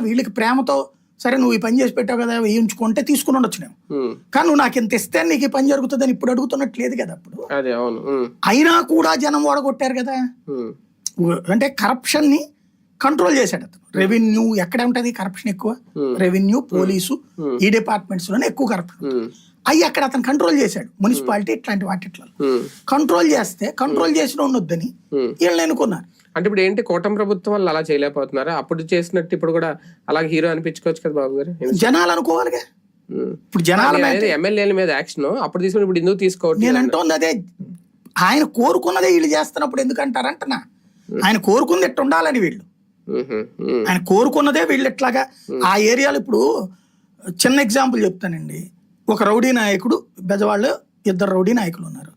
వీళ్ళకి ప్రేమతో సరే నువ్వు ఈ పని చేసి పెట్టావు కదా వేయించుకుంటే తీసుకుని ఉండొచ్చు నేను, కానీ నువ్వు నాకు ఇంత ఇస్తే నీకు ఈ పని జరుగుతుందని ఇప్పుడు అడుగుతున్నట్లేదు కదా అప్పుడు. అయినా కూడా జనం ఓడగొట్టారు కదా. అంటే కరప్షన్ ని కంట్రోల్ చేశాడు అతను. రెవెన్యూ ఎక్కడ ఉంటది కరప్షన్ ఎక్కువ, రెవెన్యూ, పోలీసు, ఈ డిపార్ట్మెంట్స్ లోనే ఎక్కువ కరప్షన్. అవి అక్కడ అతను కంట్రోల్ చేశాడు. మున్సిపాలిటీ ఇట్లాంటి వాటిట్లో కంట్రోల్ చేస్తే కంట్రోల్ చేసిన ఉండొద్దని వీళ్ళని ఎన్నుకున్నారు. అంటే ఇప్పుడు ఏంటి కూటమి ప్రభుత్వం వాళ్ళు అలా చేయలేకపోతున్నారా? అప్పుడు చేసినట్టు ఇప్పుడు కూడా అలాగే హీరో అనిపించుకోవచ్చు కదా బాబు గారు. జనాలు అనుకోవాలిగా. ఇప్పుడు జనాల ఎమ్మెల్యేల మీద యాక్షన్ అప్పుడు తీసుకుని ఇప్పుడు ఎందుకు తీసుకోవట్లేదు? నేను అంటోంది అదే, ఆయన కోరుకున్నదే వీళ్ళు చేస్తున్నప్పుడు ఎందుకంటారంటనా. ఆయన కోరుకుంది ఎట్టు ఉండాలని వీళ్ళు, ఆయన కోరుకున్నదే వీళ్ళు ఎట్లాగా ఆ ఏరియాలో. ఇప్పుడు చిన్న ఎగ్జాంపుల్ చెప్తానండి. ఒక రౌడీ నాయకుడు, బెజవాళ్ళు 2 రౌడీ నాయకులు ఉన్నారు.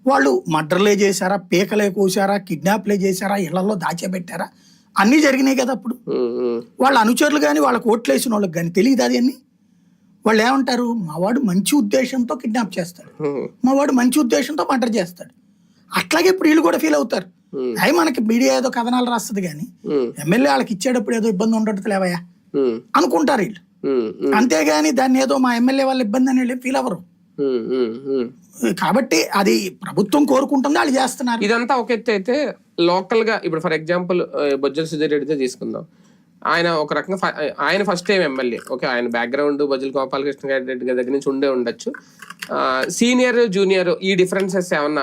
వాళ్ళు మర్డర్లే చేశారా, పీకలే కోసారా, కిడ్నాప్లే చేశారా, ఇళ్లలో దాచేపెట్టారా, అన్నీ జరిగినాయి కదా. అప్పుడు వాళ్ళ అనుచరులు కానీ వాళ్ళకి ఓట్లు వేసిన వాళ్ళకి కానీ తెలియదు అది అన్ని. వాళ్ళు ఏమంటారు, మావాడు మంచి ఉద్దేశంతో కిడ్నాప్ చేస్తాడు, మావాడు మంచి ఉద్దేశంతో మర్డర్ చేస్తాడు. అట్లాగే ఇప్పుడు వీళ్ళు కూడా ఫీల్ అవుతారు. అవి మనకి మీడియా ఏదో కథనాలు రాస్తుంది కానీ ఎమ్మెల్యే వాళ్ళకి ఇచ్చేటప్పుడు ఏదో ఇబ్బంది ఉండదు లేవయా అనుకుంటారు వీళ్ళు. అంతేగాని దాన్ని ఏదో మా ఎమ్మెల్యే వాళ్ళ ఇబ్బంది అని ఫీల్ అవ్వరు. కాబట్టి అది ప్రభుత్వం కోరుకుంటుంది, వాళ్ళు చేస్తున్నారు. ఇదంతా ఒక ఎత్తు అయితే లోకల్ గా ఇప్పుడు ఫర్ ఎగ్జాంపుల్ బొజ్జల సుధీర్ రెడ్డితో తీసుకుందాం. ఆయన ఒక రకంగా ఆయన ఫస్ట్ టైం ఎమ్మెల్యే. ఓకే, ఆయన బ్యాక్గ్రౌండ్ బొజ్జల గోపాలకృష్ణ రెడ్డి దగ్గర నుంచి ఉండే ఉండొచ్చు. సీనియర్ జూనియర్ ఈ డిఫరెన్సెస్ ఏమన్నా